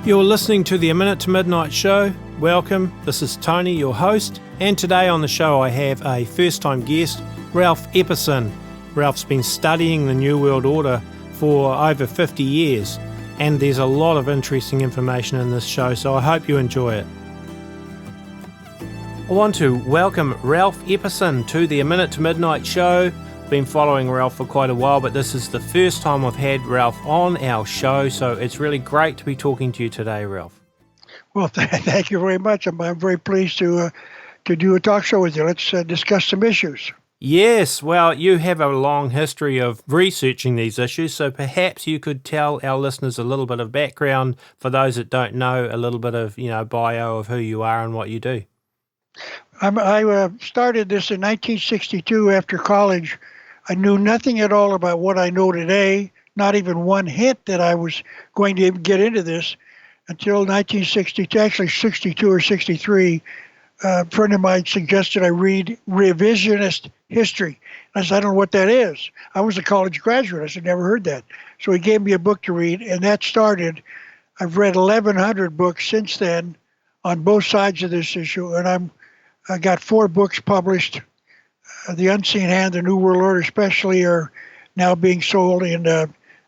You're listening to the A Minute to Midnight show. Welcome, this is Tony, your host, and today on the show I have a first-time guest, Ralph Epperson. Ralph's been studying the New World Order for over 50 years, and there's a lot of interesting information in this show, so I hope you enjoy it. I want to welcome Ralph Epperson to the A Minute to Midnight show. Been following Ralph for quite a while, but this is the first time I've had Ralph on our show, so it's really great to be talking to you today, Ralph. Well, thank you very much. I'm very pleased to do a talk show with you. Let's discuss some issues. Yes, well, you have a long history of researching these issues, so perhaps you could tell our listeners a little bit of background for those that don't know, a little bit of, bio of who you are and what you do. I started this in 1962 after college. I knew nothing at all about what I know today, not even one hint that I was going to get into this until 1962, actually 62 or 63. A friend of mine suggested I read revisionist history. I said, I don't know what that is. I was a college graduate. I said, never heard that. So he gave me a book to read, and that started. I've read 1,100 books since then on both sides of this issue, and I got 4 books published. The Unseen Hand, the New World Order especially, are now being sold in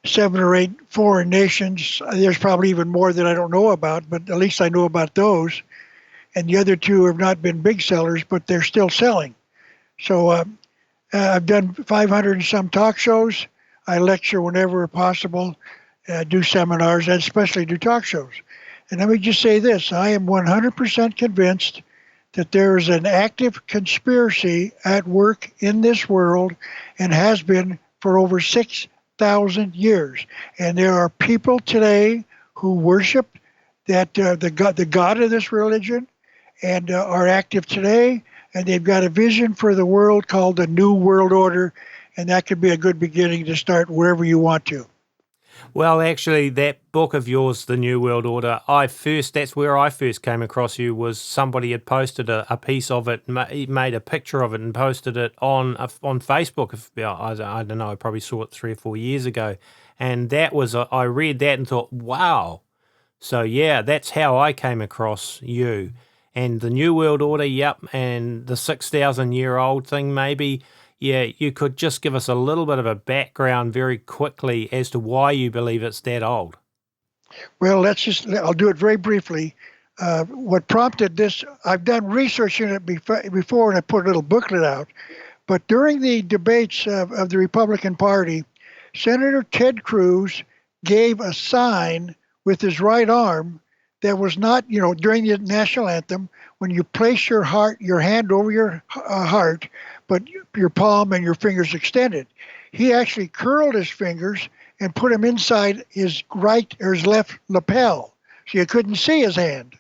7 or 8 foreign nations. There's probably even more that I don't know about, but at least I know about those. And the other 2 have not been big sellers, but they're still selling. So I've done 500 and some talk shows. I lecture whenever possible, do seminars, and especially do talk shows. And let me just say this, I am 100% convinced that there is an active conspiracy at work in this world and has been for over 6,000 years. And there are people today who worship that the God of this religion and are active today, and they've got a vision for the world called the New World Order, and that could be a good beginning to start wherever you want to. Well, actually, that book of yours, The New World Order, that's where I first came across you, was somebody had posted a piece of it, made a picture of it and posted it on Facebook. I don't know, I probably saw it 3 or 4 years ago. And that was, I read that and thought, wow. So yeah, that's how I came across you. And the New World Order, yep, and the 6,000-year-old thing maybe. Yeah, you could just give us a little bit of a background very quickly as to why you believe it's that old. Well, I'll do it very briefly. What prompted this, I've done research in it before, and I put a little booklet out. But during the debates of the Republican Party, Senator Ted Cruz gave a sign with his right arm that was not, during the national anthem, when you place your hand over your heart, but your palm and your fingers extended. He actually curled his fingers and put them inside his right or his left lapel, so you couldn't see his hand.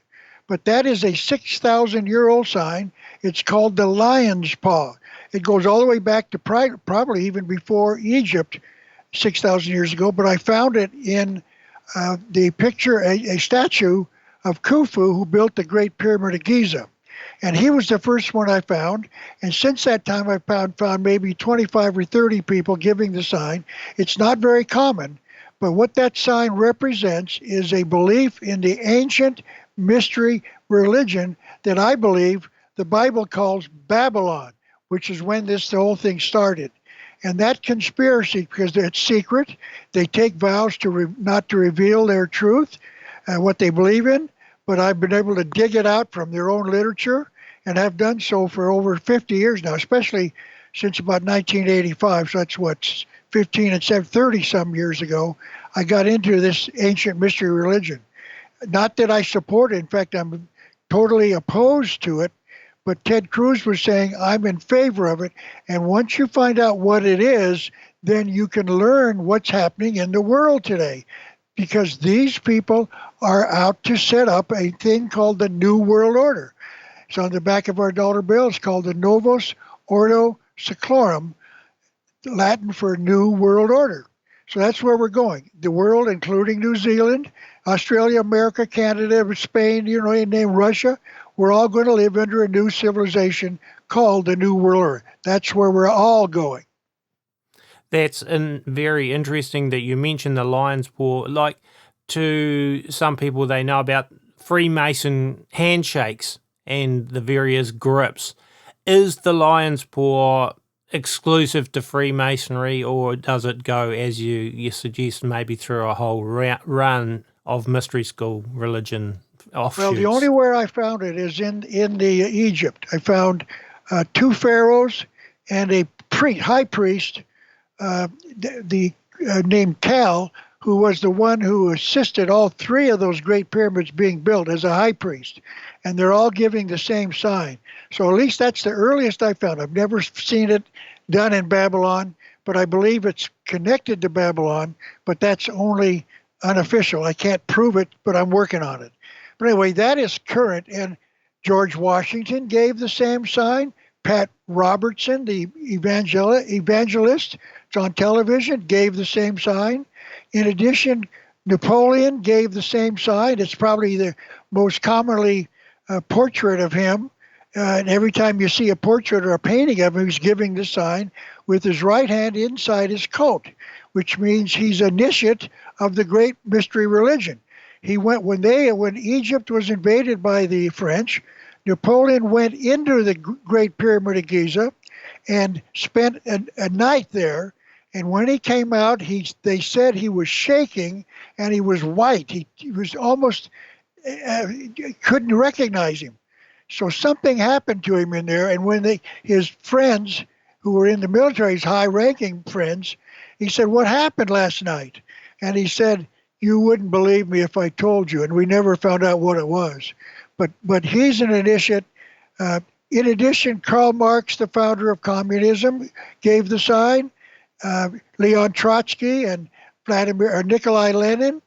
But that is a 6,000-year-old sign. It's called the lion's paw. It goes all the way back to probably even before Egypt, 6,000 years ago. But I found it in the picture, a statue of Khufu, who built the Great Pyramid of Giza. And he was the first one I found. And since that time, I've found maybe 25 or 30 people giving the sign. It's not very common, but what that sign represents is a belief in the ancient mystery religion that I believe the Bible calls Babylon, which is when the whole thing started. And that conspiracy, because it's secret, they take vows not to reveal their truth and what they believe in, but I've been able to dig it out from their own literature and have done so for over 50 years now, especially since about 1985. So that's 15 and 30 some years ago, I got into this ancient mystery religion. Not that I support it. In fact, I'm totally opposed to it. But Ted Cruz was saying, I'm in favor of it. And once you find out what it is, then you can learn what's happening in the world today. Because these people are out to set up a thing called the New World Order. It's on the back of our dollar bill. It's called the Novus Ordo Seclorum, Latin for New World Order. So that's where we're going. The world, including New Zealand, Australia, America, Canada, Spain, you name Russia, we're all going to live under a new civilization called the New World Order. That's where we're all going. That's very interesting that you mentioned the lion's paw. Like, to some people, they know about Freemason handshakes and the various grips. Is the lion's paw exclusive to Freemasonry, or does it go, as you suggest, maybe through a whole run of mystery school religion offshoots? Well, the only where I found it is in the Egypt. I found 2 pharaohs and a high priest, named Cal, who was the one who assisted all 3 of those great pyramids being built as a high priest. And they're all giving the same sign. So at least that's the earliest I found. I've never seen it done in Babylon, but I believe it's connected to Babylon, but that's only unofficial. I can't prove it, but I'm working on it. But anyway, that is current, and George Washington gave the same sign. Pat Robertson, the evangelist, it's on television, gave the same sign. In addition, Napoleon gave the same sign. It's probably the most commonly portrait of him. And every time you see a portrait or a painting of him, he's giving the sign with his right hand inside his coat, which means he's initiate of the great mystery religion. He went when Egypt was invaded by the French. Napoleon went into the Great Pyramid of Giza and spent a night there. And when he came out, they said he was shaking and he was white. He was almost couldn't recognize him. So something happened to him in there. And when his friends who were in the military, his high-ranking friends, he said, "What happened last night?" And he said, "You wouldn't believe me if I told you." And we never found out what it was. But he's an initiate. In addition, Karl Marx, the founder of communism, gave the sign. Leon Trotsky and Vladimir Lenin,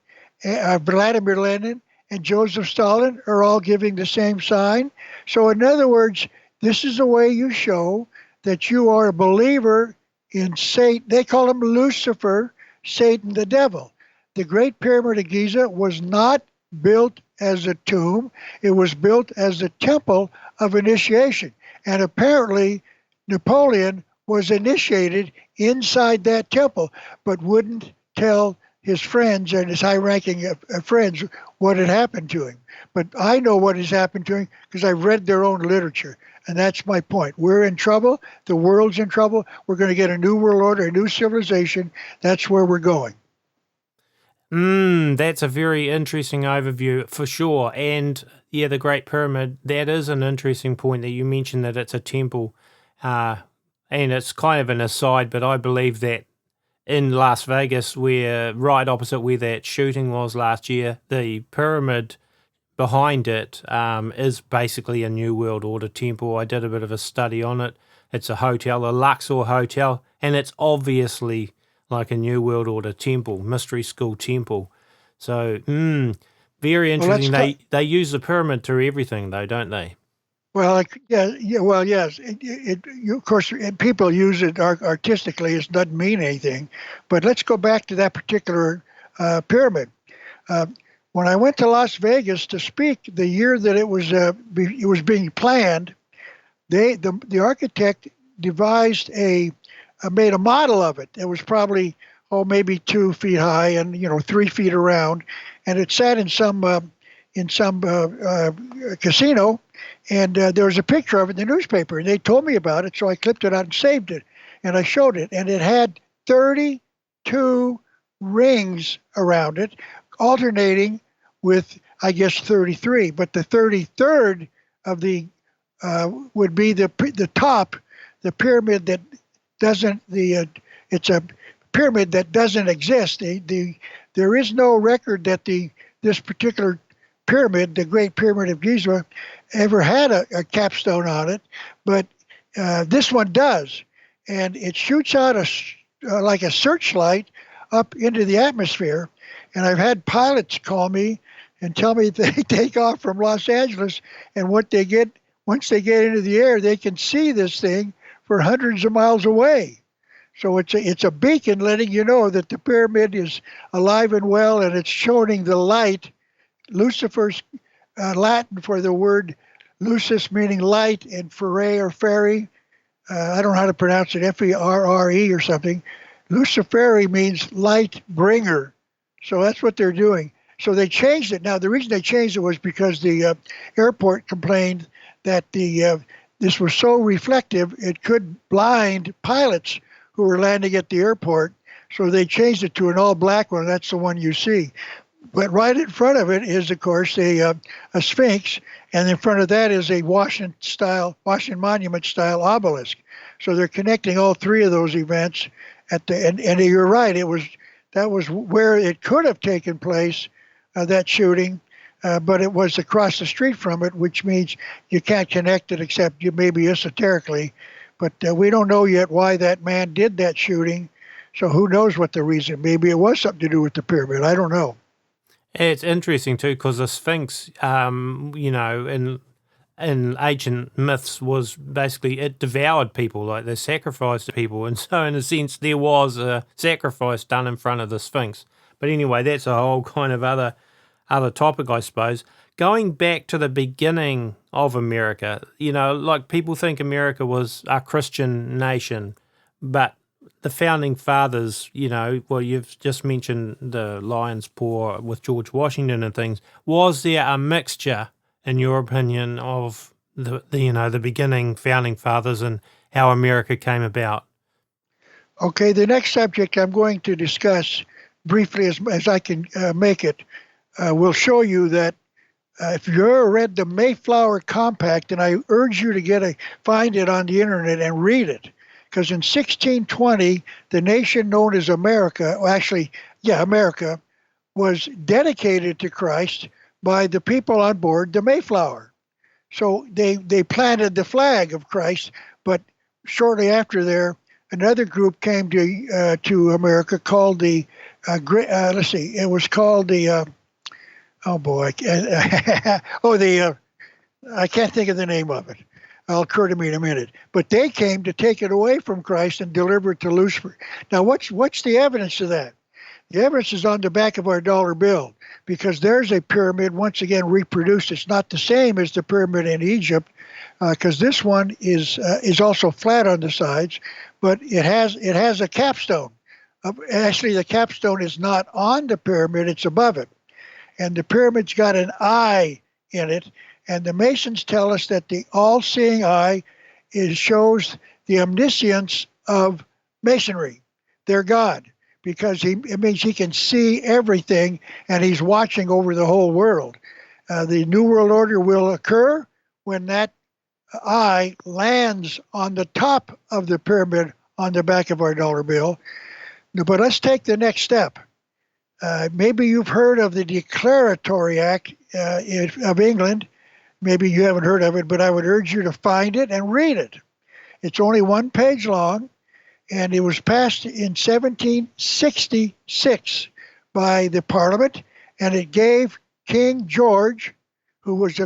and Joseph Stalin are all giving the same sign. So in other words, this is a way you show that you are a believer in Satan. They call him Lucifer, Satan the devil. The Great Pyramid of Giza was not built as a tomb. It was built as a temple of initiation. And apparently Napoleon was initiated inside that temple, but wouldn't tell his friends and his high-ranking friends what had happened to him. But I know what has happened to him because I've read their own literature. And that's my point. We're in trouble. The world's in trouble. We're going to get a new world order, a new civilization. That's where we're going. That's a very interesting overview for sure. And yeah, the Great Pyramid, that is an interesting point that you mentioned, that it's a temple. And it's kind of an aside, but I believe that in Las Vegas, where right opposite where that shooting was last year, the pyramid behind it is basically a New World Order temple. I did a bit of a study on it. It's a hotel, a Luxor hotel, and it's obviously like a New World Order temple, mystery school temple. So, very interesting. They use the pyramid to everything, though, don't they? Well, yes. Of course, people use it artistically. It doesn't mean anything. But let's go back to that particular pyramid. When I went to Las Vegas to speak, the year that it was being planned, the architect devised made a model of it. It was probably maybe 2 feet high and 3 feet around, and it sat in some casino, and there was a picture of it in the newspaper, and they told me about it, so I clipped it out and saved it, and I showed it, and it had 32 rings around it, alternating with, I guess, 33, but the 33rd of the would be the top, the pyramid that doesn't, it's a pyramid that doesn't exist. There is no record that this particular pyramid, the Great Pyramid of Giza, ever had a capstone on it, but this one does, and it shoots out like a searchlight up into the atmosphere. And I've had pilots call me and tell me they take off from Los Angeles, and once they get into the air, they can see this thing for hundreds of miles away. So it's a beacon letting you know that the pyramid is alive and well, and it's showing the light. Lucifer's Latin for the word lucis, meaning light, and fere or fairy. I don't know how to pronounce it, F-E-R-R-E or something. Luciferi means light bringer. So that's what they're doing. So they changed it. Now, the reason they changed it was because the airport complained that this was so reflective it could blind pilots who were landing at the airport. So they changed it to an all-black one. That's the one you see. But right in front of it is, of course, a sphinx, and in front of that is a Washington Monument style obelisk. So they're connecting all three of those events and you're right. That was where it could have taken place, that shooting, but it was across the street from it, which means you can't connect it except you maybe esoterically. But we don't know yet why that man did that shooting. So who knows what the reason? Maybe it was something to do with the pyramid. I don't know. It's interesting too, because the Sphinx, in ancient myths, was basically it devoured people, like they sacrificed people, and so in a sense there was a sacrifice done in front of the Sphinx. But anyway, that's a whole kind of other topic, I suppose. Going back to the beginning of America, like people think America was a Christian nation, but the founding fathers, well, you've just mentioned the lion's paw with George Washington and things. Was there a mixture, in your opinion, of the beginning founding fathers and how America came about? Okay, the next subject I'm going to discuss briefly as I can make it will show you that if you ever read the Mayflower Compact, and I urge you to find it on the internet and read it, because in 1620, the nation known as America, America, was dedicated to Christ by the people on board the Mayflower. So they planted the flag of Christ, but shortly after there, another group came to America called the, it was called the, I can't think of the name of it. It'll occur to me in a minute. But they came to take it away from Christ and deliver it to Lucifer. Now, what's the evidence of that? The evidence is on the back of our dollar bill, because there's a pyramid, once again, reproduced. It's not the same as the pyramid in Egypt, because this one is also flat on the sides, but it has a capstone. Actually, the capstone is not on the pyramid, it's above it. And the pyramid's got an eye in it. And the Masons tell us that the all-seeing eye shows the omniscience of Masonry, their God, because it means he can see everything and he's watching over the whole world. The New World Order will occur when that eye lands on the top of the pyramid on the back of our dollar bill. But let's take the next step. Maybe you've heard of the Declaratory Act of England. Maybe you haven't heard of it, but I would urge you to find it and read it. It's only one page long, and it was passed in 1766 by the Parliament, and it gave King George, who was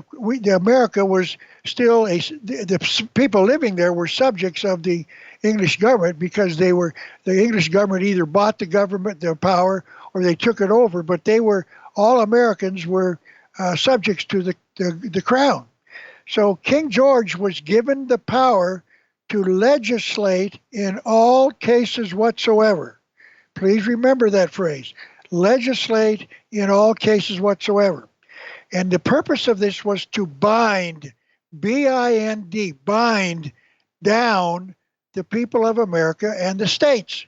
America was still the people living there were subjects of the English government, because the English government either bought the government, their power, or they took it over. But all Americans were subjects to the crown. So King George was given the power to legislate in all cases whatsoever. Please remember that phrase, legislate in all cases whatsoever. And the purpose of this was to bind, B-I-N-D, bind down the people of America and the states.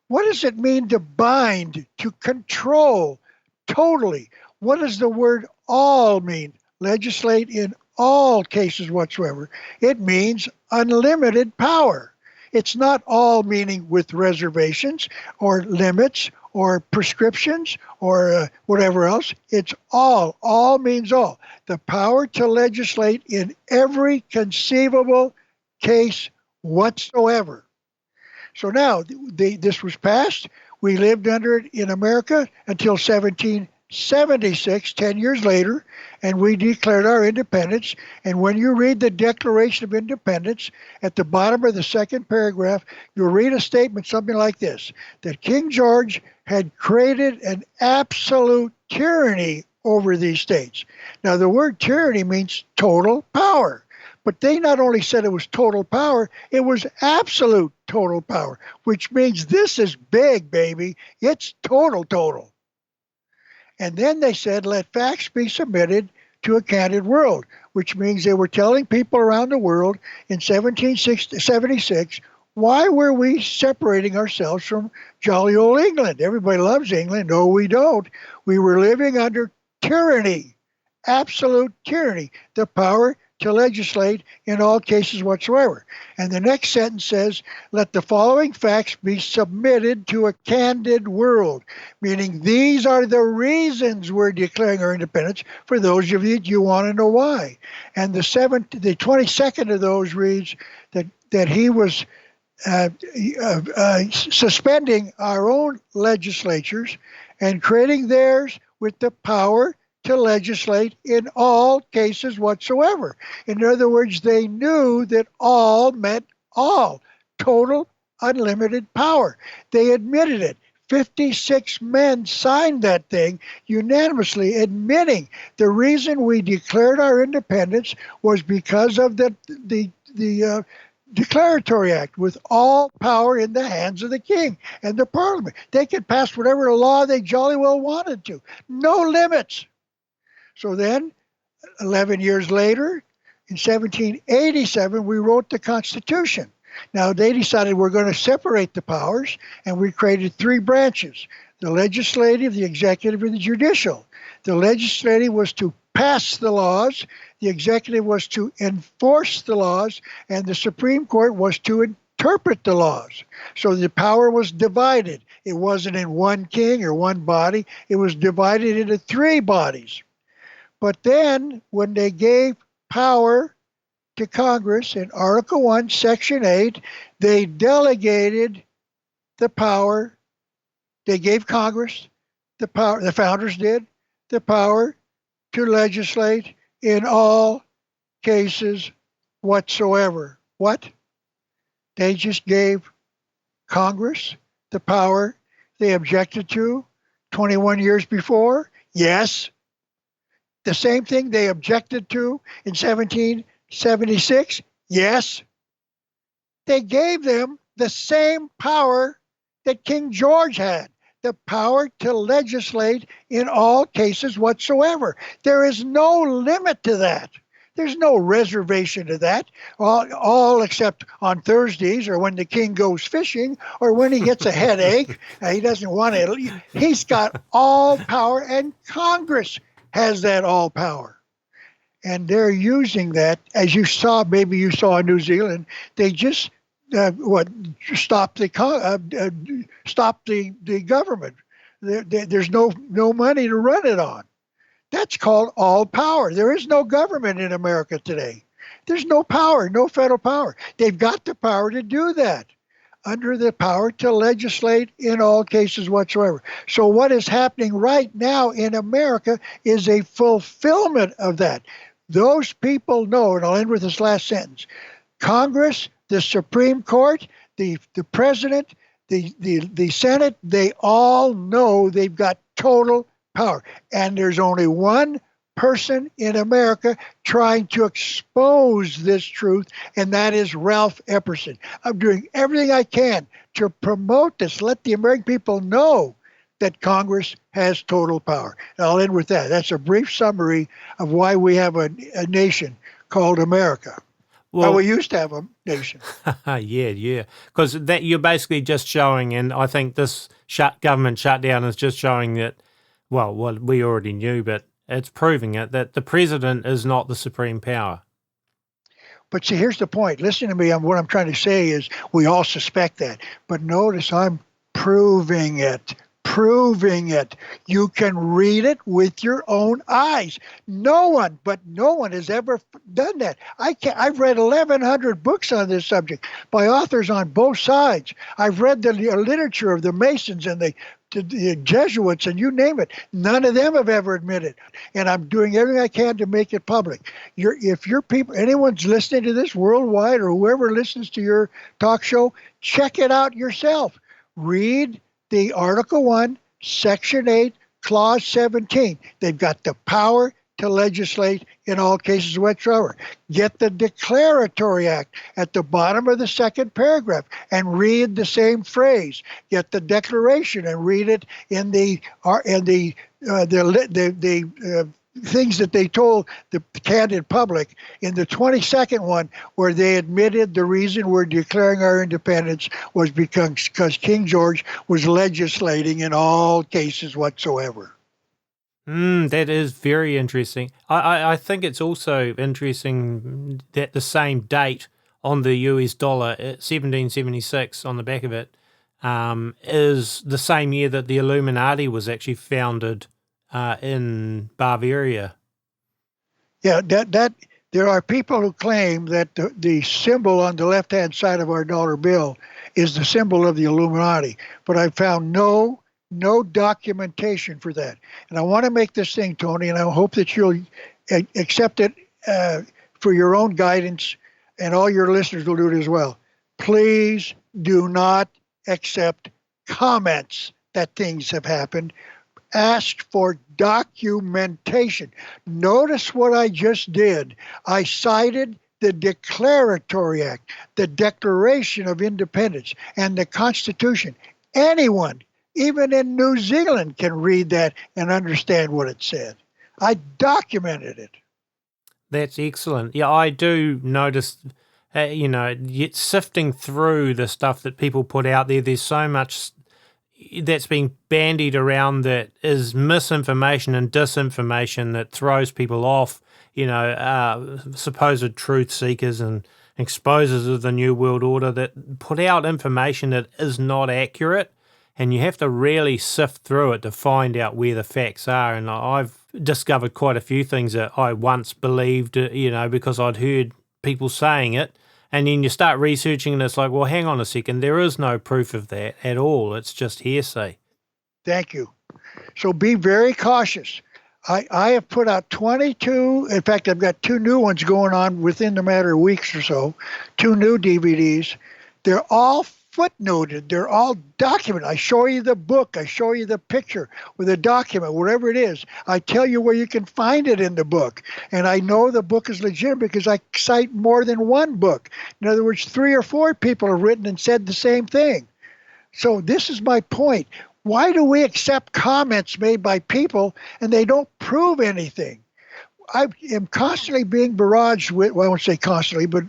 What does it mean to bind, to control totally? What does the word all mean? Legislate in all cases whatsoever. It means unlimited power. It's not all meaning with reservations or limits or prescriptions or whatever else. It's all. All means all. The power to legislate in every conceivable case whatsoever. So now this was passed. We lived under it in America until 1776, 10 years later, and we declared our independence. And when you read the Declaration of Independence, at the bottom of the second paragraph, you'll read a statement something like this, that King George had created an absolute tyranny over these states. Now, the word tyranny means total power. But they not only said it was total power, it was absolute total power, which means this is big, baby. It's total. And then they said, let facts be submitted to a candid world, which means they were telling people around the world in 1776, why were we separating ourselves from jolly old England? Everybody loves England. No, we don't. We were living under tyranny, absolute tyranny, the power to legislate in all cases whatsoever. And the next sentence says, let the following facts be submitted to a candid world, meaning these are the reasons we're declaring our independence for those of you want to know why. And the 22nd of those reads that he was suspending our own legislatures and creating theirs with the power to legislate in all cases whatsoever. In other words, they knew that all meant all, total, unlimited power. They admitted it. 56 men signed that thing unanimously, admitting the reason we declared our independence was because of the Declaratory Act, with all power in the hands of the king and the parliament. They could pass whatever law they jolly well wanted to. No limits. So then, 11 years later, in 1787, we wrote the Constitution. Now, they decided we're going to separate the powers, and we created three branches: the legislative, the executive, and the judicial. The legislative was to pass the laws, the executive was to enforce the laws, and the Supreme Court was to interpret the laws. So the power was divided. It wasn't in one king or one body. It was divided into three bodies. But then, when they gave power to Congress in Article 1, Section 8, they delegated the power. They gave Congress the power, the founders did, the power to legislate in all cases whatsoever. What? They just gave Congress the power they objected to 21 years before? Yes. The same thing they objected to in 1776? Yes. They gave them the same power that King George had, the power to legislate in all cases whatsoever. There is no limit to that. There's no reservation to that, all except on Thursdays or when the king goes fishing or when he gets a headache. He doesn't want it. He's got all power, and Congress has that all power. And they're using that, as you saw, maybe you saw in New Zealand, they just stop the government. There's no money to run it on. That's called all power. There is no government in America today. There's no power, no federal power. They've got the power to do that, under the power to legislate in all cases whatsoever. So what is happening right now in America is a fulfillment of that. Those people know, and I'll end with this last sentence, Congress, the Supreme Court, the President, the Senate, they all know they've got total power. And there's only one person in America trying to expose this truth, and that is Ralph Epperson. I'm doing everything I can to promote this, let the American people know that Congress has total power. And I'll end with that. That's a brief summary of why we have a nation called America. Well, we used to have a nation. Yeah. Because that you're basically just showing, and I think this government shutdown is just showing that, well, what we already knew, but it's proving it, that the president is not the supreme power. But see, here's the point. Listen to me. What I'm trying to say is we all suspect that. But notice I'm proving it. You can read it with your own eyes. No one has ever done that. I've read 1,100 books on this subject by authors on both sides. I've read the literature of the Masons and the Jesuits, and you name it. None of them have ever admitted. And I'm doing everything I can to make it public. If your people, anyone's listening to this worldwide, or whoever listens to your talk show, check it out yourself. Read the Article 1, Section 8, Clause 17. They've got the power to legislate in all cases whatsoever. Get the Declaratory Act at the bottom of the second paragraph and read the same phrase. Get the Declaration and read it in the the things that they told the candid public in the 22nd one, where they admitted the reason we're declaring our independence was because King George was legislating in all cases whatsoever. That is very interesting. I think it's also interesting that the same date on the US dollar, 1776, on the back of it, is the same year that the Illuminati was actually founded in Bavaria. Yeah, that there are people who claim that the symbol on the left-hand side of our dollar bill is the symbol of the Illuminati, but I found no documentation for that. And I want to make this thing, Tony, and I hope that you'll accept it for your own guidance, and all your listeners will do it as well. Please do not accept comments that things have happened. Ask for documentation. Notice what I just did. I cited the Declaratory Act, the Declaration of Independence, and the Constitution. Anyone, even in New Zealand, can read that and understand what it said. I documented it. That's excellent. Yeah, I do notice, sifting through the stuff that people put out there, there's so much that's being bandied around that is misinformation and disinformation that throws people off, supposed truth seekers and exposers of the New World Order that put out information that is not accurate. And you have to really sift through it to find out where the facts are. And I've discovered quite a few things that I once believed, because I'd heard people saying it. And then you start researching and it's like, well, hang on a second, there is no proof of that at all. It's just hearsay. Thank you. So be very cautious. I have put out 22, in fact, I've got 2 new ones going on within the matter of weeks or so, 2 new DVDs. They're all footnoted. They're all documented. I show you the book. I show you the picture with a document, whatever it is. I tell you where you can find it in the book. And I know the book is legit because I cite more than one book. In other words, 3 or 4 people have written and said the same thing. So this is my point. Why do we accept comments made by people and they don't prove anything? I am constantly being barraged with, well, I won't say constantly, but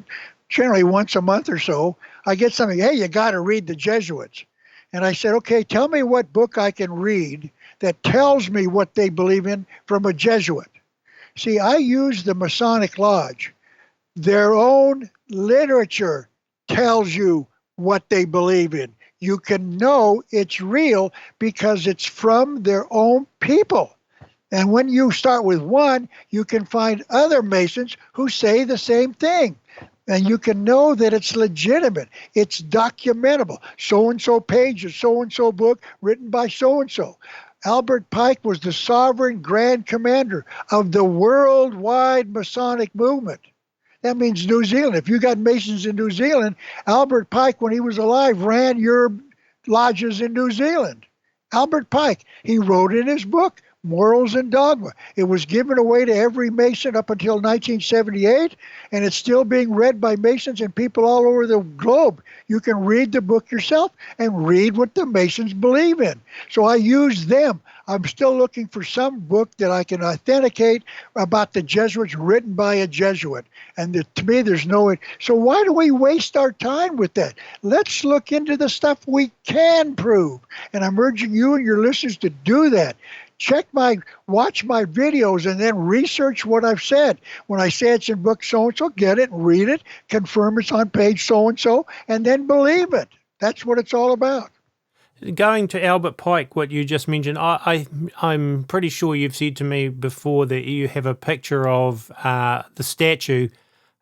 generally once a month or so, I get something, hey, you got to read the Jesuits. And I said, okay, tell me what book I can read that tells me what they believe in from a Jesuit. See, I use the Masonic Lodge. Their own literature tells you what they believe in. You can know it's real because it's from their own people. And when you start with one, you can find other Masons who say the same thing. And you can know that it's legitimate. It's documentable. So-and-so page of so-and-so book written by so-and-so. Albert Pike was the sovereign grand commander of the worldwide Masonic movement. That means New Zealand. If you got Masons in New Zealand, Albert Pike, when he was alive, ran your lodges in New Zealand. Albert Pike, he wrote in his book, Morals and Dogma. It was given away to every Mason up until 1978, and it's still being read by Masons and people all over the globe. You can read the book yourself and read what the Masons believe in. So I use them. I'm still looking for some book that I can authenticate about the Jesuits written by a Jesuit. And to me, there's no... So why do we waste our time with that? Let's look into the stuff we can prove. And I'm urging you and your listeners to do that. Watch my videos and then research what I've said. When I say it's in book so-and-so, get it, read it, confirm it's on page so-and-so, and then believe it. That's what it's all about. Going to Albert Pike, what you just mentioned, I'm pretty sure you've said to me before that you have a picture of the statue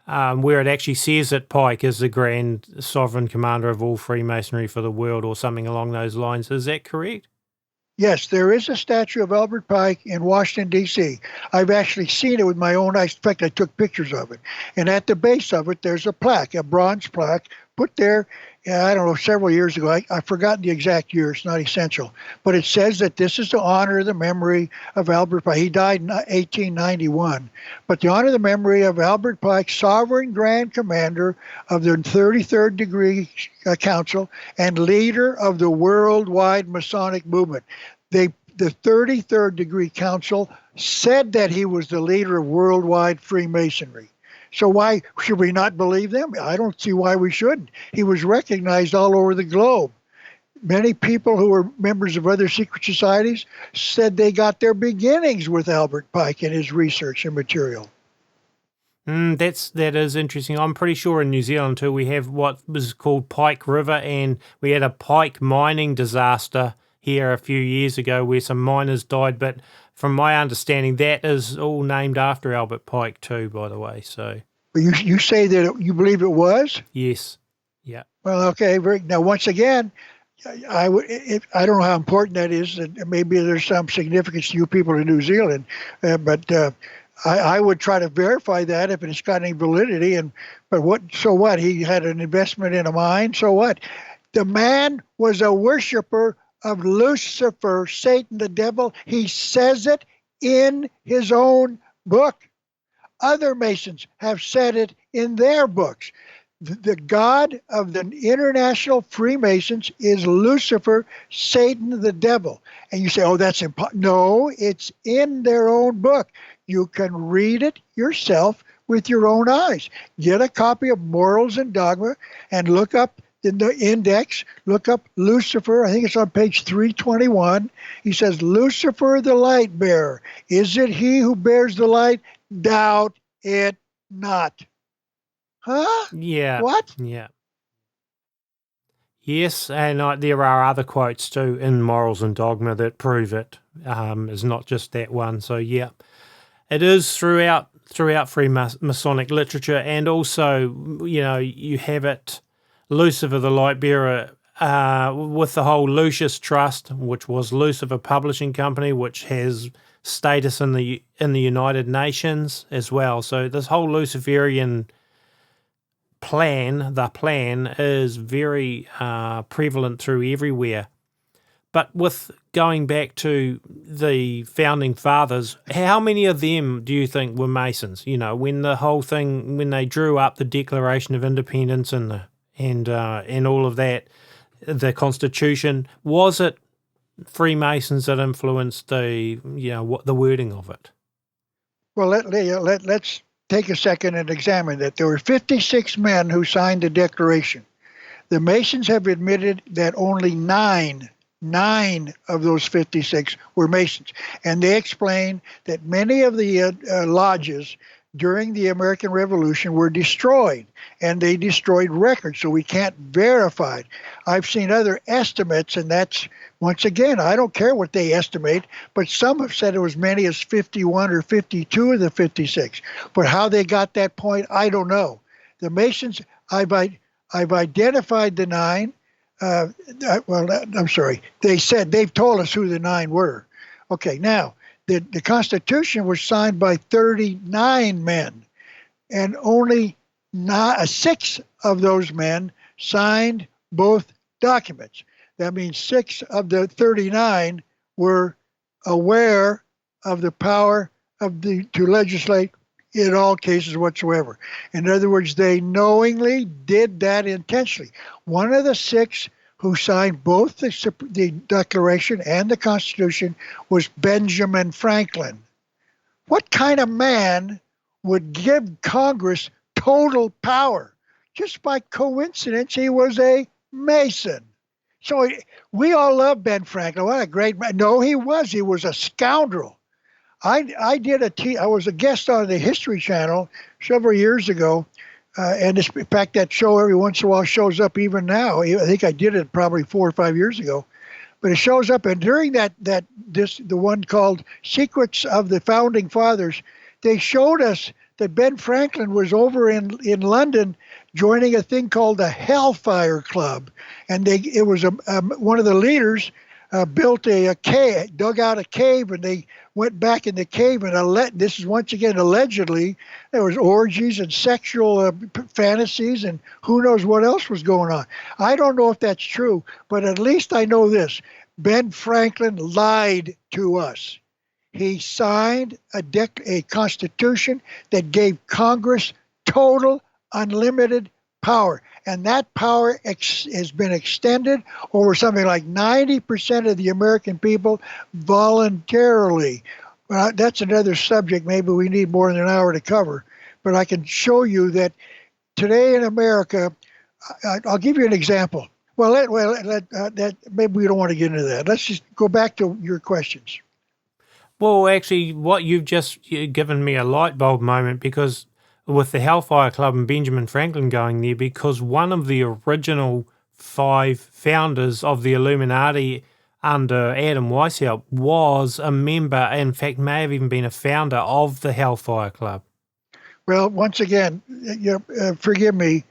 where it actually says that Pike is the grand sovereign commander of all Freemasonry for the world or something along those lines. Is that correct? Yes, there is a statue of Albert Pike in Washington, D.C. I've actually seen it with my own eyes. In fact, I took pictures of it. And at the base of it, there's a plaque, a bronze plaque, put there, I don't know, several years ago. I've forgotten the exact year. It's not essential. But it says that this is to honor the memory of Albert Pike. He died in 1891. But to honor the memory of Albert Pike, sovereign grand commander of the 33rd degree council and leader of the worldwide Masonic movement. the 33rd Degree Council said that he was the leader of worldwide Freemasonry. So why should we not believe them? I don't see why we shouldn't. He was recognized all over the globe. Many people who were members of other secret societies said they got their beginnings with Albert Pike and his research and material. That is interesting. I'm pretty sure in New Zealand too we have what was called Pike River, and we had a Pike mining disaster here a few years ago where some miners died. But from my understanding, that is all named after Albert Pike too, by the way. So you say that you believe it was? Yes. Yeah. Well, okay. Now, once again, I don't know how important that is, and maybe there's some significance to you people in New Zealand, but I would try to verify that if it's got any validity. But what? So what? He had an investment in a mine. So what? The man was a worshiper of Lucifer, Satan, the devil. He says it in his own book. Other Masons have said it in their books. The God of the International Freemasons is Lucifer, Satan, the devil. And you say, oh, that's impossible. No, it's in their own book. You can read it yourself with your own eyes. Get a copy of Morals and Dogma and look up in the index, look up Lucifer. I think it's on page 321. He says, Lucifer the light bearer. Is it he who bears the light? Doubt it not. Huh? Yeah. What? Yeah. Yes, and there are other quotes too in Morals and Dogma that prove it. It's not just that one. So yeah, it is throughout Freemasonic literature, and also you have it, Lucifer the Light Bearer, with the whole Lucius Trust, which was Lucifer Publishing Company, which has status in the United Nations as well. So this whole Luciferian the plan is very prevalent through everywhere. But with going back to the founding fathers, how many of them do you think were Masons? When the whole thing, when they drew up the Declaration of Independence and all of that, the Constitution, was it Freemasons that influenced the wording of it? Well, let's take a second and examine that. There were 56 men who signed the Declaration. The Masons have admitted that only nine of those 56 were Masons. And they explain that many of the lodges during the American Revolution were destroyed, and they destroyed records, so we can't verify it. I've seen other estimates, and that's, once again, I don't care what they estimate, but some have said it was many as 51 or 52 of the 56. But how they got that point, I don't know. The Masons, I've identified the nine. I'm sorry. They've told us who the nine were. Okay, now, the Constitution was signed by 39 men, and only 6 of those men signed both documents. That means 6 of the 39 were aware of the power to legislate in all cases whatsoever. In other words, they knowingly did that intentionally. One of the 6 who signed both the Declaration and the Constitution was Benjamin Franklin. What kind of man would give Congress total power? Just by coincidence, he was a Mason. So we all love Ben Franklin. What a great man. No, he was a scoundrel. I was a guest on the History Channel several years ago, and in fact, that show every once in a while shows up even now. I think I did it probably 4 or 5 years ago, but it shows up. And during the one called Secrets of the Founding Fathers, they showed us that Ben Franklin was over in London joining a thing called the Hellfire Club, and it was one of the leaders built a cave, dug out a cave, and they went back in the cave, and this is once again allegedly, there was orgies and sexual fantasies and who knows what else was going on. I don't know if that's true, but at least I know this. Ben Franklin lied to us. He signed a constitution that gave Congress total, unlimited power. And that power has been extended over something like 90% of the American people voluntarily. Well, that's another subject. Maybe we need more than an hour to cover. But I can show you that today in America, I'll give you an example. Well, that maybe we don't want to get into that. Let's just go back to your questions. Well, actually, what you've just given me a light bulb moment, because with the Hellfire Club and Benjamin Franklin going there, because one of the original 5 founders of the Illuminati under Adam Weishaupt was a member, in fact, may have even been a founder of the Hellfire Club. Well, once again, forgive me.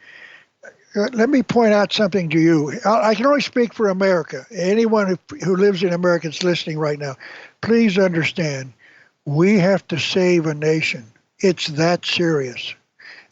Let me point out something to you. I can only speak for America. Anyone who lives in America is listening right now. Please understand, we have to save a nation. It's that serious.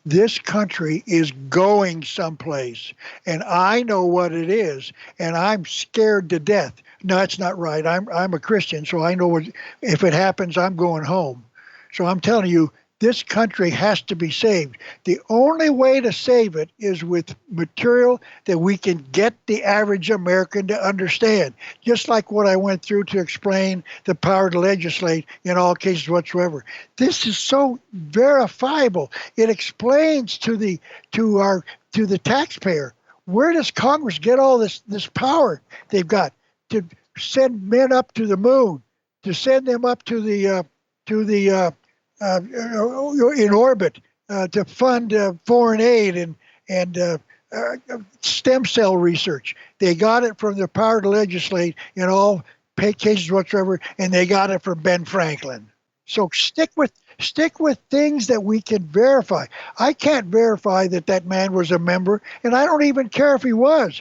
This country is going someplace, and I know what it is, and I'm scared to death. No, that's not right. I'm a Christian, so I know if it happens, I'm going home. So I'm telling you, this country has to be saved. The only way to save it is with material that we can get the average American to understand. Just like what I went through to explain the power to legislate in all cases whatsoever. This is so verifiable. It explains to the taxpayer, where does Congress get all this power they've got to send men up to the moon, to send them up to the in orbit, to fund foreign aid and stem cell research. They got it from the power to legislate in all cases whatsoever, and they got it from Ben Franklin. So stick with things that we can verify. I can't verify that man was a member, and I don't even care if he was,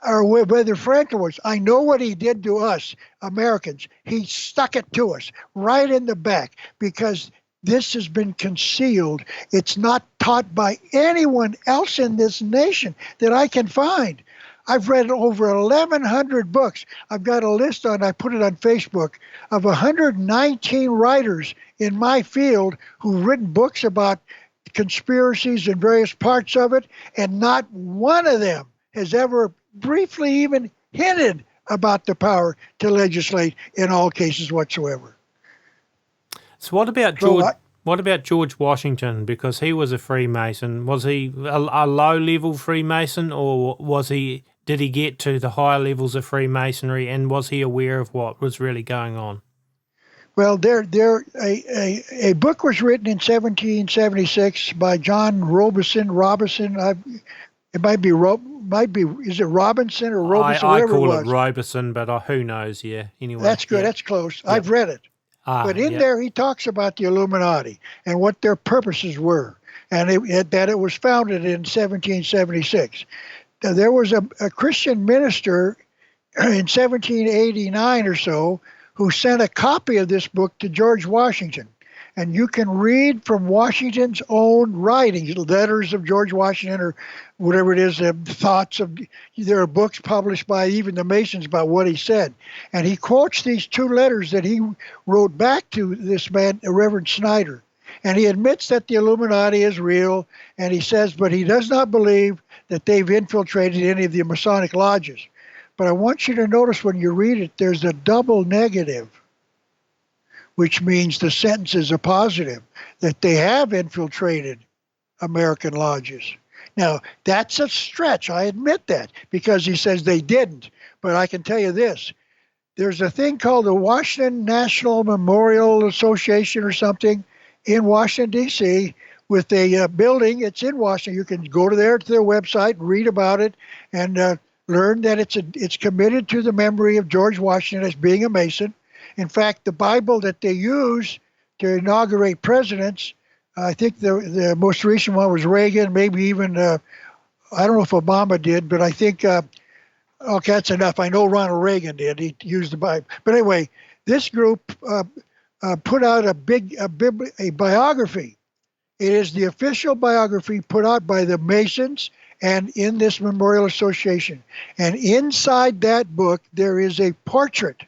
or whether Franklin was. I know what he did to us Americans. He stuck it to us right in the back, because this has been concealed. It's not taught by anyone else in this nation that I can find. I've read over 1,100 books. I've got a list I put it on Facebook, of 119 writers in my field who've written books about conspiracies and various parts of it, and not one of them has ever briefly even hinted about the power to legislate in all cases whatsoever. So what about George Washington? Because he was a Freemason. Was he a low-level Freemason, or did he get to the higher levels of Freemasonry, and was he aware of what was really going on? Well, a book was written in 1776 by John Robison. It might be is it Robinson or Robinson? I call it Robison, but who knows? Yeah. Anyway, that's good. Yeah. That's close. Yep. I've read it. But in there, he talks about the Illuminati and what their purposes were, and that it was founded in 1776. There was a Christian minister in 1789 or so who sent a copy of this book to George Washington. And you can read from Washington's own writings, letters of George Washington, or whatever it is, thoughts of, there are books published by even the Masons about what he said. And he quotes these 2 letters that he wrote back to this man, Reverend Snyder. And he admits that the Illuminati is real, and he says, but he does not believe that they've infiltrated any of the Masonic lodges. But I want you to notice when you read it, there's a double negative, which means the sentence is a positive, that they have infiltrated American lodges. Now, that's a stretch, I admit that, because he says they didn't. But I can tell you this, there's a thing called the Washington National Memorial Association or something in Washington, D.C., with a building. It's in Washington. You can go to their website, read about it, and learn that it's committed to the memory of George Washington as being a Mason. In fact, the Bible that they use to inaugurate presidents, I think the most recent one was Reagan, maybe even, I don't know if Obama did, but I think, okay, that's enough. I know Ronald Reagan did. He used the Bible. But anyway, this group put out a biography. It is the official biography put out by the Masons and in this Memorial Association. And inside that book, there is a portrait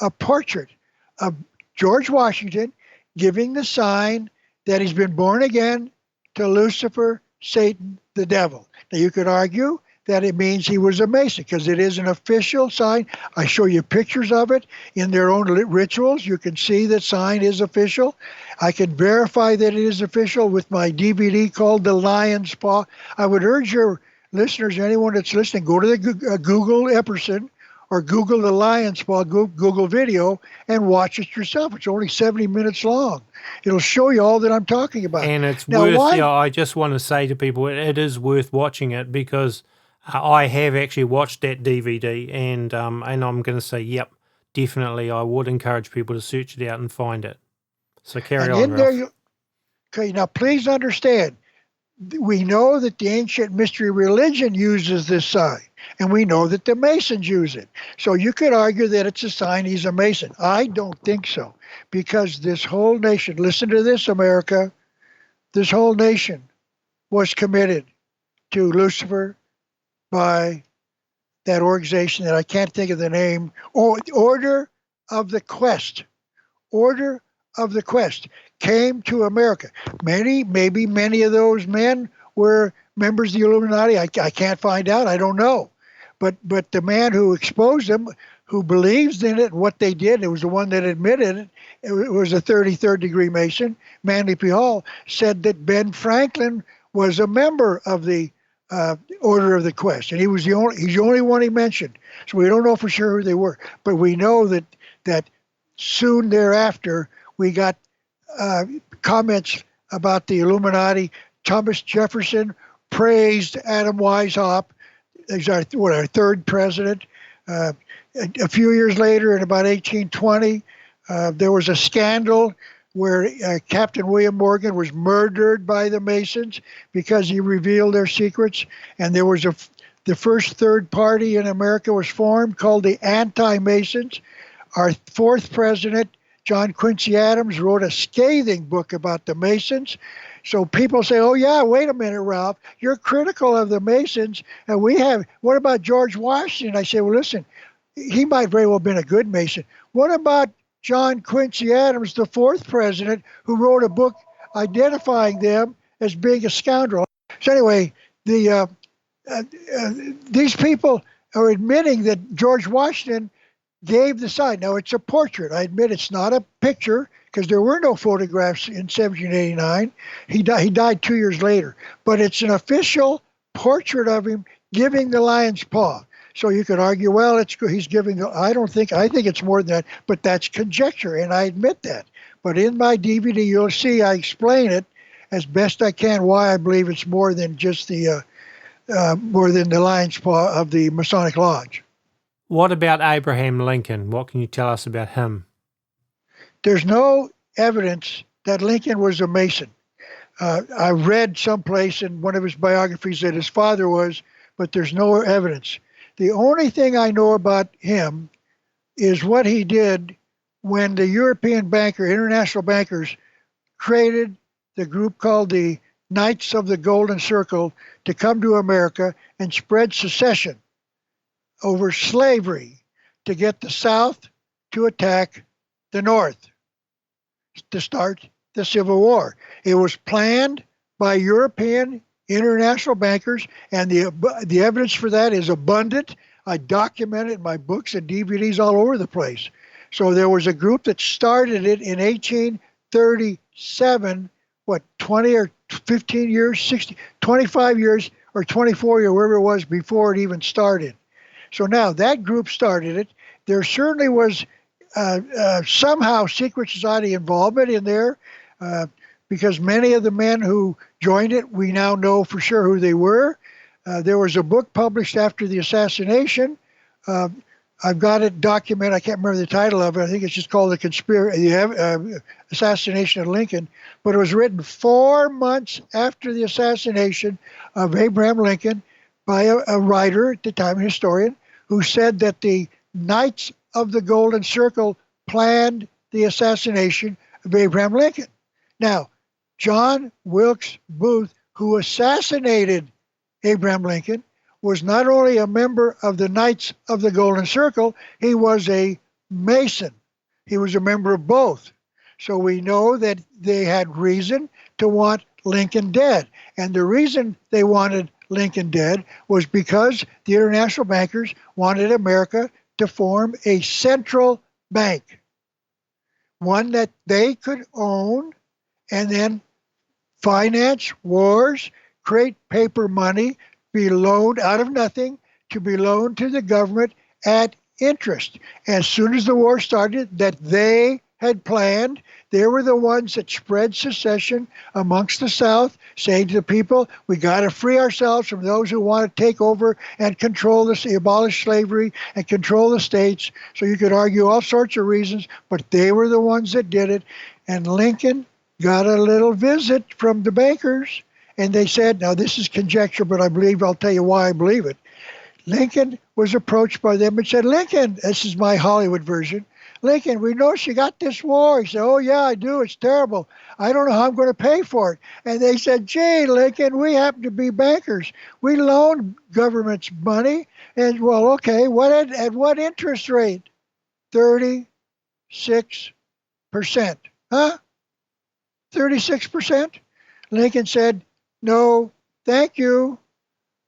of George Washington giving the sign that he's been born again to Lucifer, Satan, the devil. Now, you could argue that it means he was a Mason because it is an official sign. I show you pictures of it in their own rituals. You can see that sign is official. I can verify that it is official with my DVD called The Lion's Paw. I would urge your listeners, anyone that's listening, go to the Google Epperson or Google The Lion's Paw, Google video, and watch it yourself. It's only 70 minutes long. It'll show you all that I'm talking about. And it's now, worth, why? yeah, I just want to say to people, it is worth watching it because I have actually watched that DVD, and I'm going to say, yep, definitely, I would encourage people to search it out and find it. So carry on, in there Ralph. Okay, now please understand, we know that the ancient mystery religion uses this sign, and we know that the Masons use it. So you could argue that it's a sign he's a Mason. I don't think so, because this whole nation, listen to this, America, this whole nation was committed to Lucifer by that organization that I can't think of the name, Order of the Quest. Order of the Quest came to America. Maybe many of those men were members of the Illuminati. I can't find out. I don't know. But the man who exposed them, who believes in it, what they did, it was the one that admitted it. It was a 33rd degree Mason, Manly P. Hall, said that Ben Franklin was a member of the Order of the Quest, and he's the only one he mentioned. So we don't know for sure who they were, but we know that soon thereafter we got comments about the Illuminati. Thomas Jefferson praised Adam Weishaupt as our third president. A few years later, in about 1820, there was a scandal where Captain William Morgan was murdered by the Masons because he revealed their secrets. And there was the first third party in America was formed called the Anti-Masons. Our fourth president, John Quincy Adams, wrote a scathing book about the Masons. So people say, oh yeah, wait a minute, Ralph, you're critical of the Masons. And what about George Washington? I say, well, listen, he might very well have been a good Mason. What about John Quincy Adams, the fourth president, who wrote a book identifying them as being a scoundrel? So anyway, these people are admitting that George Washington gave the sign. Now, it's a portrait. I admit it's not a picture because there were no photographs in 1789. He died 2 years later. But it's an official portrait of him giving the lion's paw. So you could argue, well, he's giving. I think it's more than that, but that's conjecture, and I admit that. But in my DVD, you'll see I explain it as best I can why I believe it's more than just more than the lion's paw of the Masonic Lodge. What about Abraham Lincoln? What can you tell us about him? There's no evidence that Lincoln was a Mason. I read someplace in one of his biographies that his father was, but there's no evidence. The only thing I know about him is what he did when the international bankers, created the group called the Knights of the Golden Circle to come to America and spread secession over slavery to get the South to attack the North to start the Civil War. It was planned by European international bankers, and the evidence for that is abundant. I document it in my books and DVDs all over the place. So there was a group that started it in 1837, 20 or 15 years, 25 years, or 24 years, wherever it was before it even started. So now that group started it. There certainly was somehow secret society involvement in there, because many of the men who joined it, we now know for sure who they were. There was a book published after the assassination. I've got it documented. I can't remember the title of it. I think it's just called the Assassination of Lincoln. But it was written 4 months after the assassination of Abraham Lincoln by a writer at the time, a historian, who said that the Knights of the Golden Circle planned the assassination of Abraham Lincoln. Now, John Wilkes Booth, who assassinated Abraham Lincoln, was not only a member of the Knights of the Golden Circle, he was a Mason. He was a member of both. So we know that they had reason to want Lincoln dead. And the reason they wanted Lincoln dead was because the international bankers wanted America to form a central bank, one that they could own and then finance wars, create paper money, be loaned out of nothing to be loaned to the government at interest. As soon as the war started, that they had planned, they were the ones that spread secession amongst the South, saying to the people, we got to free ourselves from those who want to take over and control this, abolish slavery and control the states. So you could argue all sorts of reasons, but they were the ones that did it. And Lincoln got a little visit from the bankers, and they said, now this is conjecture, but I believe, I'll tell you why I believe it. Lincoln was approached by them and said, Lincoln, this is my Hollywood version, Lincoln, we know you got this war. He said, oh, yeah, I do. It's terrible. I don't know how I'm going to pay for it. And they said, gee, Lincoln, we happen to be bankers. We loan governments money. And, well, okay, at what interest rate? 36%. Huh? 36%? Lincoln said, no, thank you.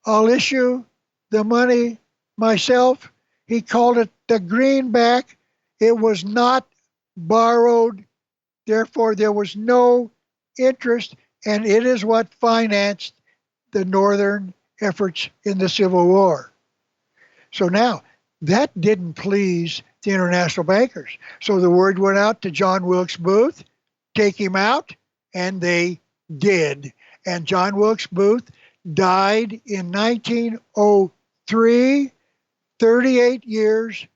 I'll issue the money myself. He called it the greenback. It was not borrowed. Therefore, there was no interest, and it is what financed the Northern efforts in the Civil War. So now, that didn't please the international bankers. So the word went out to John Wilkes Booth, take him out, and they did. And John Wilkes Booth died in 1903, 38 years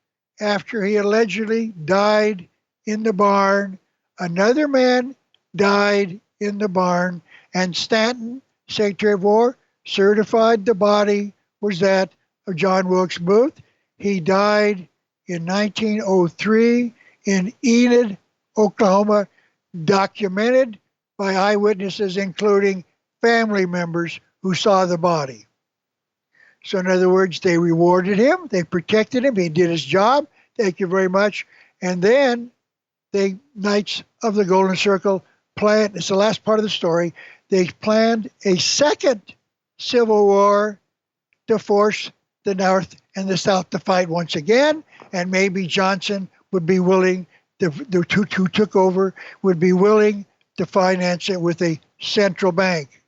after he allegedly died in the barn. Another man died in the barn, and Stanton, Secretary of War, certified the body was that of John Wilkes Booth. He died in 1903 in Enid, Oklahoma, documented by eyewitnesses, including family members who saw the body. So in other words, they rewarded him, they protected him, he did his job, thank you very much. And then the Knights of the Golden Circle planned, it's the last part of the story, they planned a second civil war to force the North and the South to fight once again, and maybe Johnson would be willing, the two took over, would be willing to finance it with a central bank.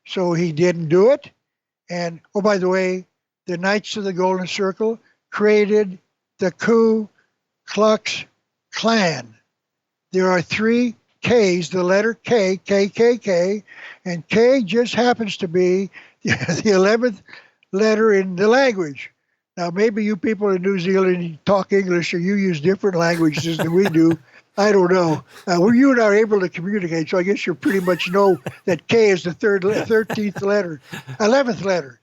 So he didn't do it. And, oh, by the way, the Knights of the Golden Circle created the Ku Klux Klan. There are 3 Ks, the letter K, KKK, and K just happens to be the 11th letter in the language. Now, maybe you people in New Zealand talk English or you use different languages than we do. I don't know. Well, you and I are able to communicate, so I guess you pretty much know that K is the 13th letter, 11th letter.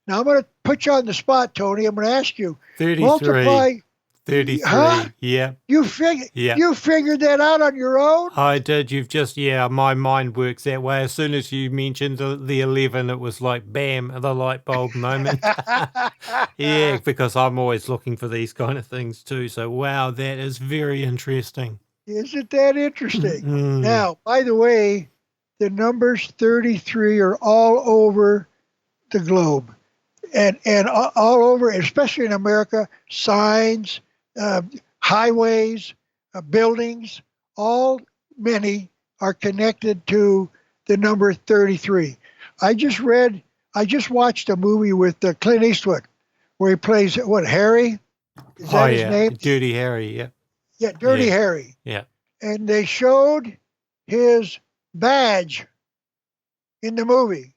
Now, I'm going to put you on the spot, Tony. I'm going to ask you. 33. Multiply. 33, huh? Yeah. You figured that out on your own? I did. You've just, my mind works that way. As soon as you mentioned the 11, it was like, bam, the light bulb moment. Yeah, because I'm always looking for these kind of things too. So, wow, that is very interesting. Isn't that interesting? Now, by the way, the numbers 33 are all over the globe. And all over, especially in America, signs, highways, buildings, many are connected to the number 33. I just watched a movie with Clint Eastwood where he plays, Harry? Is that his name? Dirty Harry, yeah. Yeah, Dirty Harry. Yeah. And they showed his badge in the movie.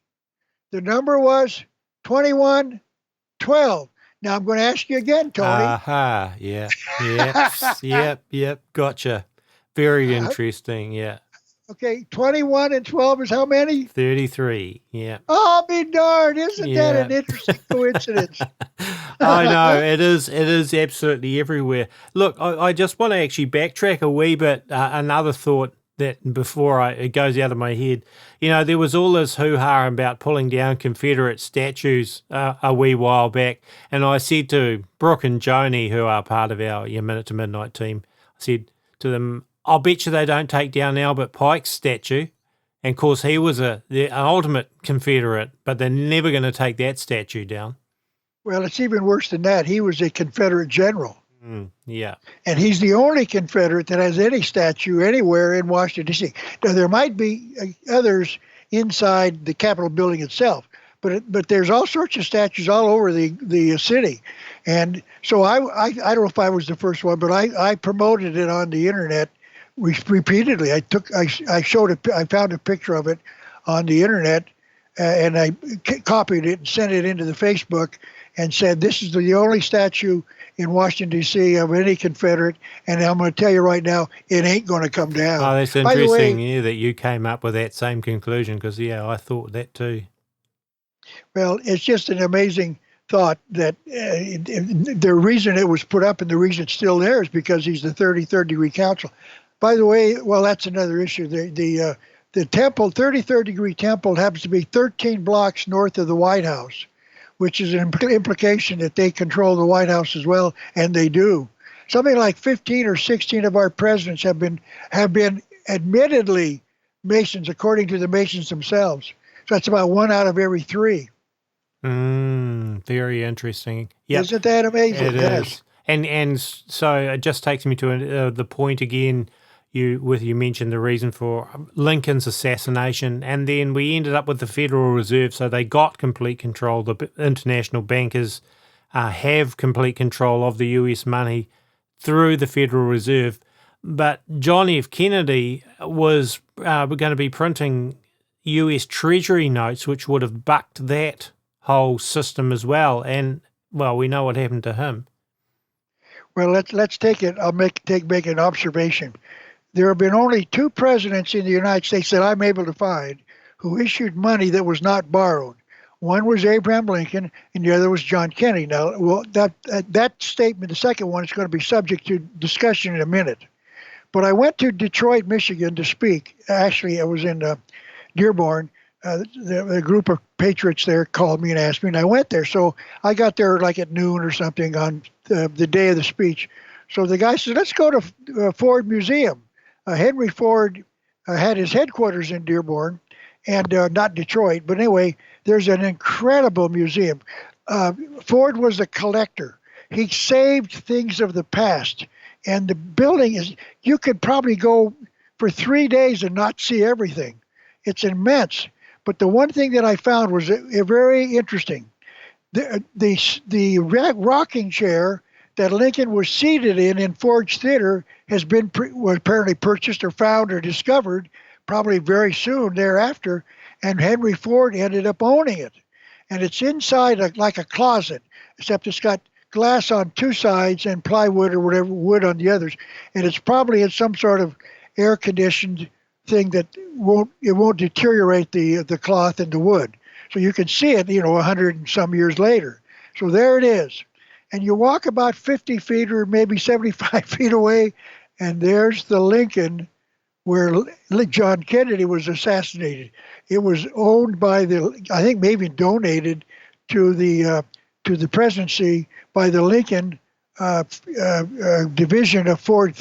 The number was 2112. Now I'm going to ask you again, Tony. Aha, yeah. Yep, gotcha. Very interesting, yeah. Okay, 21 and 12 is how many? 33, yeah. Oh, be darned. Isn't that an interesting coincidence? I know, it is absolutely everywhere. Look, I just want to actually backtrack a wee bit. Another thought that before it goes out of my head, there was all this hoo-ha about pulling down Confederate statues a wee while back, and I said to Brooke and Joni, who are part of our Minute to Midnight team, I said to them, I'll bet you they don't take down Albert Pike's statue. And of course, he was an ultimate Confederate, but they're never going to take that statue down. Well, it's even worse than that. He was a Confederate general. Yeah. And he's the only Confederate that has any statue anywhere in Washington, D.C. Now, there might be others inside the Capitol building itself, but there's all sorts of statues all over the city. And so I don't know if I was the first one, but I promoted it on the internet repeatedly. I found a picture of it on the internet, and I copied it and sent it into the Facebook and said, this is the only statue in Washington, D.C. of any Confederate, and I'm going to tell you right now, it ain't going to come down. Oh, that's interesting, that you came up with that same conclusion, because, I thought that too. Well, it's just an amazing thought that the reason it was put up and the reason it's still there is because he's the 33rd degree council. By the way, well, that's another issue. The temple, 33rd degree temple, happens to be 13 blocks north of the White House, which is an implication that they control the White House as well, and they do. Something like 15 or 16 of our presidents have been admittedly Masons, according to the Masons themselves. So that's about 1 out of every 3. Very interesting. Yep. Isn't that amazing? It is. And so it just takes me to the point again. You mentioned the reason for Lincoln's assassination, and then we ended up with the Federal Reserve. So they got complete control. The international bankers have complete control of the U.S. money through the Federal Reserve. But John F. Kennedy was going to be printing U.S. Treasury notes, which would have bucked that whole system as well. And, well, we know what happened to him. Well, let's take it. I'll make an observation. There have been only 2 presidents in the United States that I'm able to find who issued money that was not borrowed. One was Abraham Lincoln, and the other was John Kennedy. Now, well, that statement, the second one, is going to be subject to discussion in a minute. But I went to Detroit, Michigan to speak. Actually, I was in Dearborn. The group of patriots there called me and asked me, and I went there. So I got there like at noon or something on the day of the speech. So the guy said, let's go to Ford Museum. Henry Ford had his headquarters in Dearborn, and not Detroit. But anyway, there's an incredible museum. Ford was a collector. He saved things of the past. And the building is, you could probably go for 3 days and not see everything. It's immense. But the one thing that I found was very interesting. The rocking chair that Lincoln was seated in Ford's Theater was apparently purchased or found or discovered probably very soon thereafter, and Henry Ford ended up owning it. And it's inside like a closet, except it's got glass on 2 sides and plywood or whatever wood on the others, and it's probably in some sort of air-conditioned thing that won't deteriorate the cloth and the wood. So you can see it, 100 and some years later. So there it is. And you walk about 50 feet or maybe 75 feet away, and there's the Lincoln where John Kennedy was assassinated. It was owned by I think maybe donated to the presidency by the Lincoln division of Ford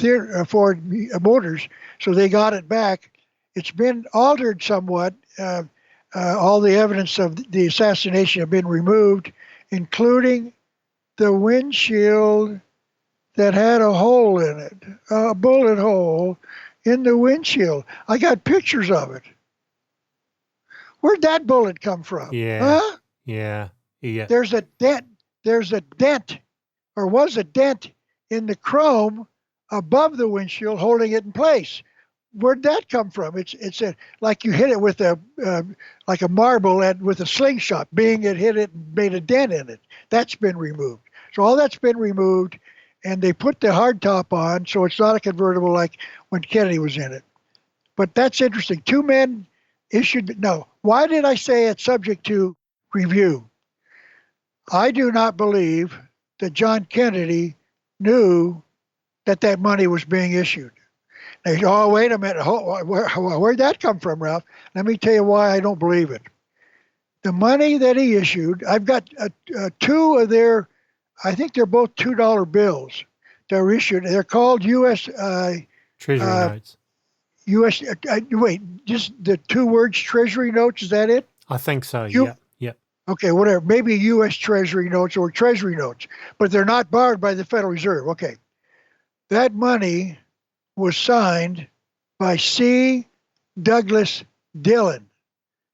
Motors. So they got it back. It's been altered somewhat. All the evidence of the assassination have been removed, including the windshield that had a hole in it, a bullet hole in the windshield. I got pictures of it. Where'd that bullet come from? Yeah. Huh? Yeah. There's a dent, or was a dent in the chrome above the windshield holding it in place. Where'd that come from? It's like you hit it with like a marble with a slingshot. Being it hit it and made a dent in it. That's been removed. So all that's been removed, and they put the hard top on, so it's not a convertible like when Kennedy was in it. But that's interesting. 2 men issued. No, why did I say it's subject to review? I do not believe that John Kennedy knew that money was being issued. Now, oh, wait a minute. Where'd that come from, Ralph? Let me tell you why I don't believe it. The money that he issued, I've got 2 of their, I think they're both $2 bills that were issued. They're called U.S. Treasury notes. U.S. Wait, just the two words Treasury notes. Is that it? I think so. You, Yeah. okay, whatever. Maybe U.S. Treasury notes or Treasury notes, but they're not borrowed by the Federal Reserve. Okay, that money was signed by C. Douglas Dillon,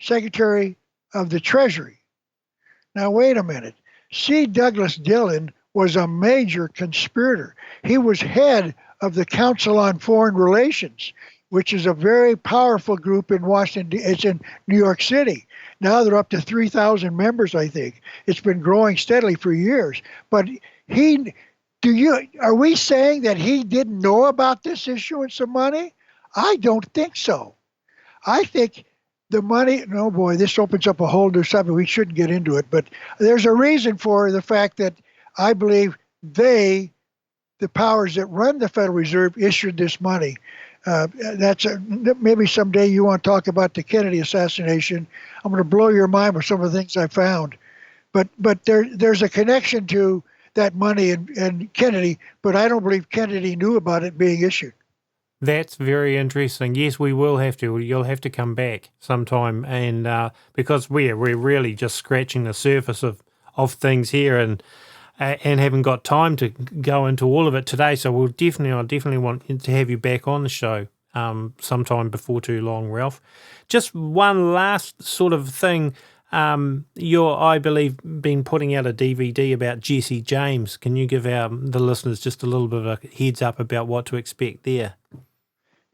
Secretary of the Treasury. Now, wait a minute. C. Douglas Dillon was a major conspirator. He was head of the Council on Foreign Relations, which is a very powerful group in Washington. It's in New York City. Now they're up to 3,000 members, I think. It's been growing steadily for years. But are we saying that he didn't know about this issuance of money? I don't think so. I think the money, no boy, this opens up a whole new subject. We shouldn't get into it, but there's a reason for the fact that I believe the powers that run the Federal Reserve, issued this money. Maybe someday you want to talk about the Kennedy assassination. I'm going to blow your mind with some of the things I found. But there's a connection to that money and Kennedy, but I don't believe Kennedy knew about it being issued. That's very interesting. Yes, we will have to. You'll have to come back sometime, and because we're really just scratching the surface of things here, and haven't got time to go into all of it today. So I definitely want to have you back on the show sometime before too long, Ralph. Just one last sort of thing. I believe, been putting out a DVD about Jesse James. Can you give the listeners just a little bit of a heads up about what to expect there?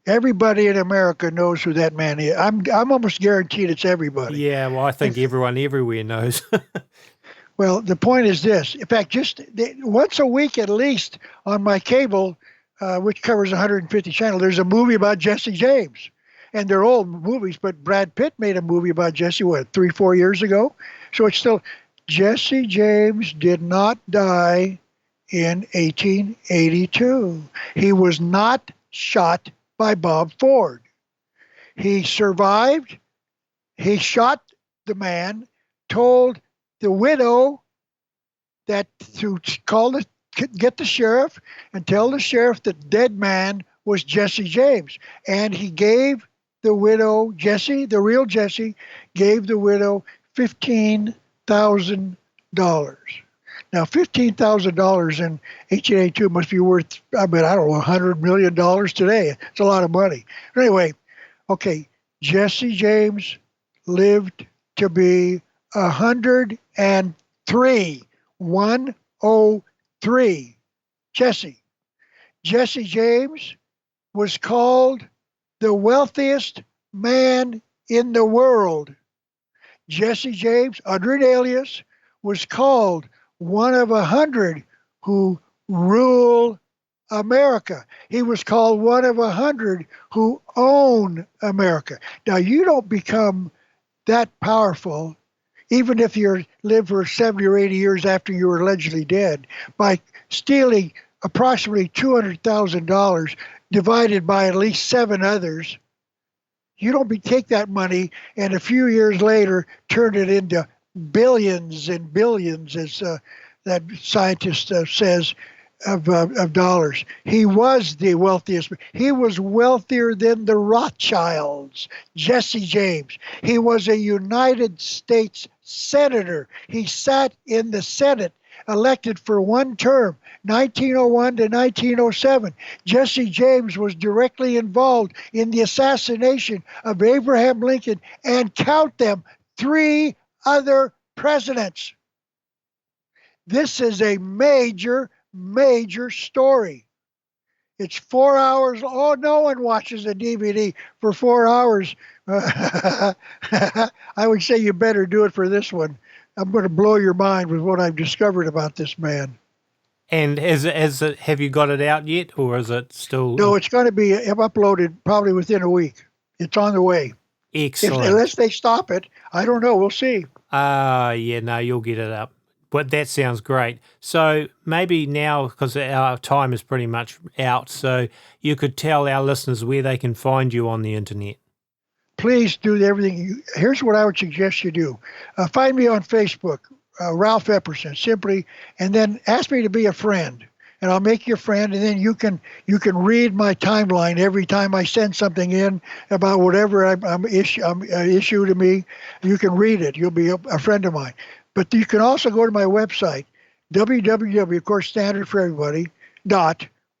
Everybody in America knows who that man is. I'm almost guaranteed it's everybody. Yeah, well, I think everyone everywhere knows. Well, the point is this. In fact, just once a week at least on my cable, which covers 150 channels, there's a movie about Jesse James. And they're old movies, but Brad Pitt made a movie about Jesse, 3-4 years ago? So it's still, Jesse James did not die in 1882. He was not shot by Bob Ford. He survived. He shot the man, told the widow that to get the sheriff and tell the sheriff the dead man was Jesse James. And he gave the widow, Jesse, the real Jesse, gave the widow $15,000. Now, $15,000 in 1882 must be worth, I don't know, $100 million today. It's a lot of money. Anyway, okay, Jesse James lived to be 103. 103. Jesse James was called the wealthiest man in the world. Jesse James, under an alias, was called one of 100 who rule America. He was called one of 100 who own America. Now, you don't become that powerful, even if you live for 70 or 80 years after you were allegedly dead, by stealing approximately $200,000 divided by at least 7 others. You don't take that money and a few years later turn it into billions and billions, as that scientist says, of dollars. He was the wealthiest. He was wealthier than the Rothschilds. Jesse James. He was a United States senator. He sat in the Senate, elected for one term, 1901 to 1907. Jesse James was directly involved in the assassination of Abraham Lincoln and, count them, 3 other presidents. This is a major story. It's 4 hours. Oh, no one watches a DVD for 4 hours. I would say you better do it for this one. I'm going to blow your mind with what I've discovered about this man. And have you got it out yet, or is it still? No, it's going to be uploaded probably within a week. It's on the way. Excellent. Unless they stop it, I don't know. We'll see. Yeah, no, you'll get it up. But that sounds great. So maybe now, because our time is pretty much out, so you could tell our listeners where they can find you on the internet. Please do everything. Here's what I would suggest you do. Find me on Facebook, Ralph Epperson, simply, and then ask me to be a friend. and I'll make you a friend, and then you can read my timeline every time I send something in about whatever I'm issue to me. You can read it. You'll be a friend of mine. But you can also go to my website, www, of course, standard for everybody,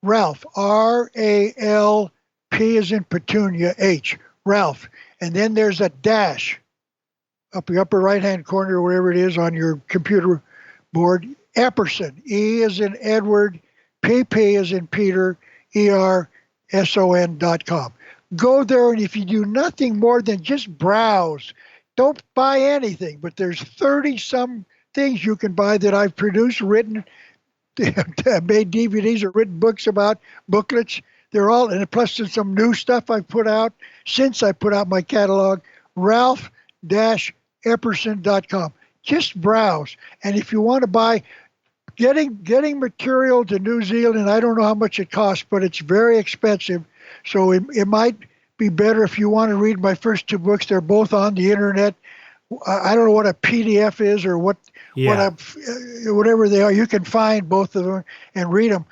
.Ralph, R-A-L-P as in Petunia, H, Ralph. And then there's a dash up the upper right-hand corner, or wherever it is on your computer board, Epperson, E as in Edward, P as in Peter, ERSON.com. Go there, and if you do nothing more than just browse, don't buy anything, but there's 30-some things you can buy that I've produced, written, made DVDs or written books about, booklets. They're all, and plus there's some new stuff I've put out since I put out my catalog, Ralph-Epperson.com. Just browse. And if you want to buy, getting material to New Zealand, I don't know how much it costs, but it's very expensive. So it might be better if you want to read my first 2 books. They're both on the internet. I don't know what a PDF is or whatever they are. You can find both of them and read them.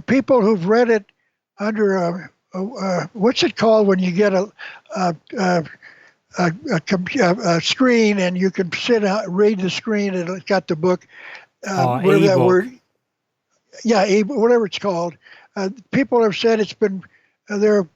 People who've read it under what's it called when you get a screen and you can sit out, read the screen, and it's got the book. Whatever that word, whatever it's called. People have said it's been there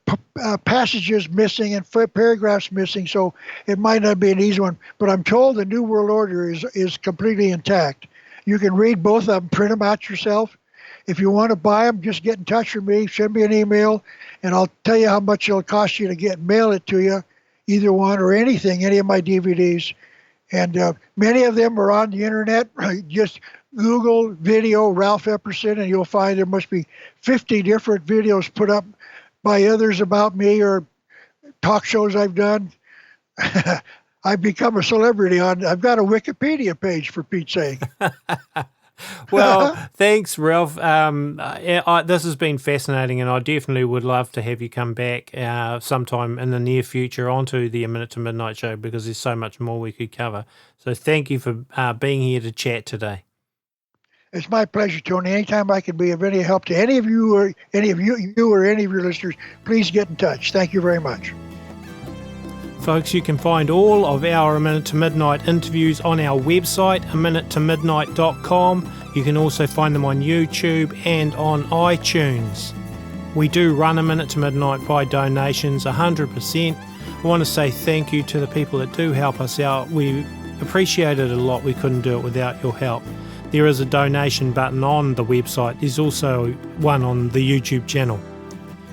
are passages missing and paragraphs missing, so it might not be an easy one. But I'm told the New World Order is completely intact. You can read both of them, print them out yourself. If you want to buy them, just get in touch with me, send me an email, and I'll tell you how much it'll cost you to mail it to you, either one or anything, any of my DVDs. And many of them are on the internet. Just Google video Ralph Epperson, and you'll find there must be 50 different videos put up by others about me or talk shows I've done. I've become a celebrity I've got a Wikipedia page, for Pete's sake. Well, thanks, Ralph. This has been fascinating, and I definitely would love to have you come back sometime in the near future onto the A Minute to Midnight show, because there's so much more we could cover. So thank you for being here to chat today. It's my pleasure, Tony. Anytime I can be of any help to any of you or any of your listeners, please get in touch. Thank you very much. Folks, you can find all of our A Minute to Midnight interviews on our website, aminutetomidnight.com. You can also find them on YouTube and on iTunes. We do run A Minute to Midnight by donations, 100%. I want to say thank you to the people that do help us out. We appreciate it a lot. We couldn't do it without your help. There is a donation button on the website. There's also one on the YouTube channel.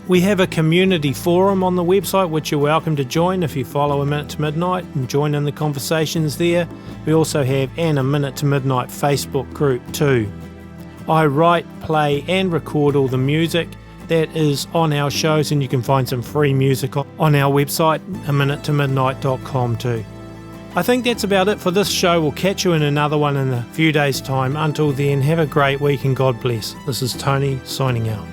We have a community forum on the website, which you're welcome to join if you follow A Minute to Midnight and join in the conversations there. We also have an A Minute to Midnight Facebook group too. I write, play and record all the music that is on our shows, and you can find some free music on our website, aminutetomidnight.com too. I think that's about it for this show. We'll catch you in another one in a few days' time. Until then, have a great week and God bless. This is Tony signing out.